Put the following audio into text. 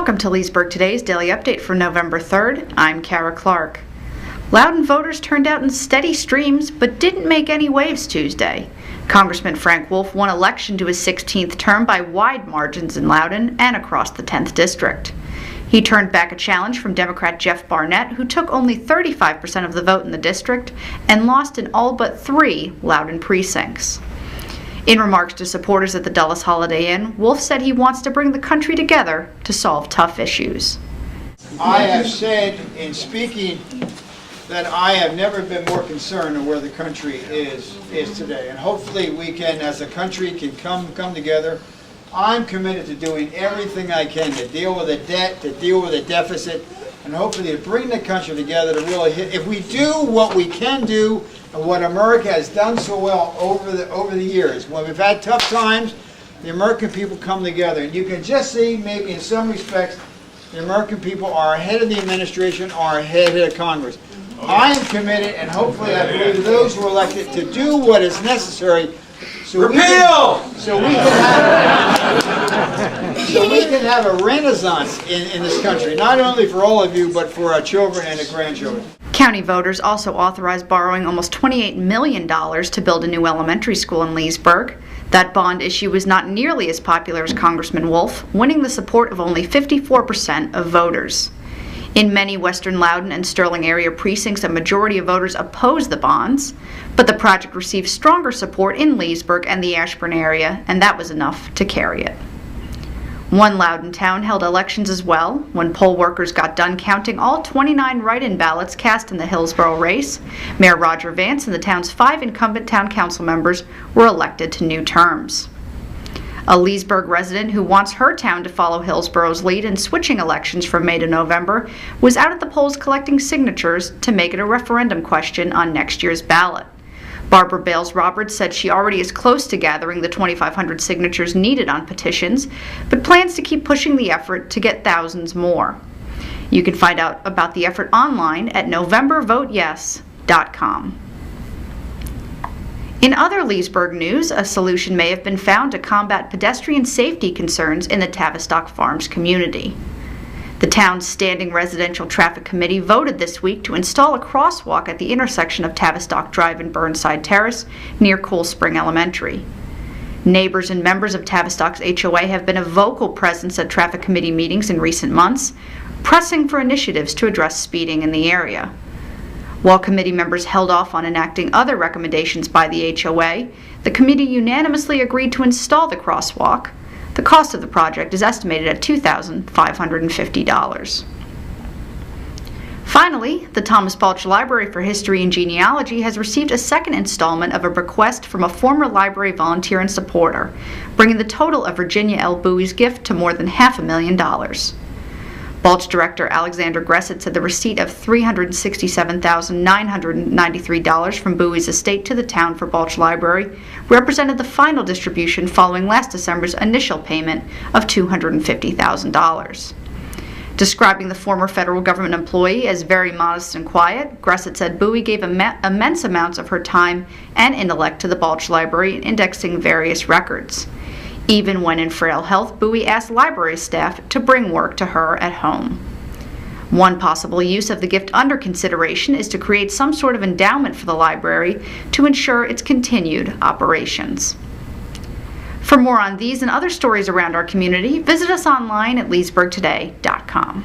Welcome to Leesburg Today's Daily Update for November 3rd. I'm Kara Clark. Loudoun voters turned out in steady streams but didn't make any waves Tuesday. Congressman Frank Wolf won election to his 16th term by wide margins in Loudoun and across the 10th District. He turned back a challenge from Democrat Jeff Barnett, who took only 35% of the vote in the district and lost in all but 3 Loudoun precincts. In remarks to supporters at the Dulles Holiday Inn, Wolf said he wants to bring the country together to solve tough issues. I have said in speaking that I have never been more concerned of where the country is today. And hopefully we can, as a country, can come together. I'm committed to doing everything I can to deal with the debt, to deal with the deficit, and hopefully to bring the country together to really hit. If we do what we can do and what America has done so well over the years, when we've had tough times, the American people come together. And you can just see, maybe in some respects, the American people are ahead of the administration, are ahead of Congress. I am committed, and hopefully I believe those who are elected to do what is necessary so we can have a renaissance in this country, not only for all of you, but for our children and the grandchildren. County voters also authorized borrowing almost $28 million to build a new elementary school in Leesburg. That bond issue was not nearly as popular as Congressman Wolf, winning the support of only 54% of voters. In many Western Loudoun and Sterling area precincts, a majority of voters opposed the bonds, but the project received stronger support in Leesburg and the Ashburn area, and that was enough to carry it. One Loudoun town held elections as well. When poll workers got done counting all 29 write-in ballots cast in the Hillsborough race, Mayor Roger Vance and the town's 5 incumbent town council members were elected to new terms. A Leesburg resident who wants her town to follow Hillsborough's lead in switching elections from May to November was out at the polls collecting signatures to make it a referendum question on next year's ballot. Barbara Bales Roberts said she already is close to gathering the 2,500 signatures needed on petitions, but plans to keep pushing the effort to get thousands more. You can find out about the effort online at NovemberVoteYes.com. In other Leesburg news, a solution may have been found to combat pedestrian safety concerns in the Tavistock Farms community. The town's Standing Residential Traffic Committee voted this week to install a crosswalk at the intersection of Tavistock Drive and Burnside Terrace near Cool Spring Elementary. Neighbors and members of Tavistock's HOA have been a vocal presence at traffic committee meetings in recent months, pressing for initiatives to address speeding in the area. While committee members held off on enacting other recommendations by the HOA, the committee unanimously agreed to install the crosswalk. The cost of the project is estimated at $2,550. Finally, the Thomas Balch Library for History and Genealogy has received a second installment of a bequest from a former library volunteer and supporter, bringing the total of Virginia L. Bowie's gift to more than $500,000. Balch Director Alexander Gressett said the receipt of $367,993 from Bowie's estate to the town for Balch Library represented the final distribution following last December's initial payment of $250,000. Describing the former federal government employee as very modest and quiet, Gressett said Bowie gave immense amounts of her time and intellect to the Balch Library in indexing various records. Even when in frail health, Bowie asked library staff to bring work to her at home. One possible use of the gift under consideration is to create some sort of endowment for the library to ensure its continued operations. For more on these and other stories around our community, visit us online at leesburgtoday.com.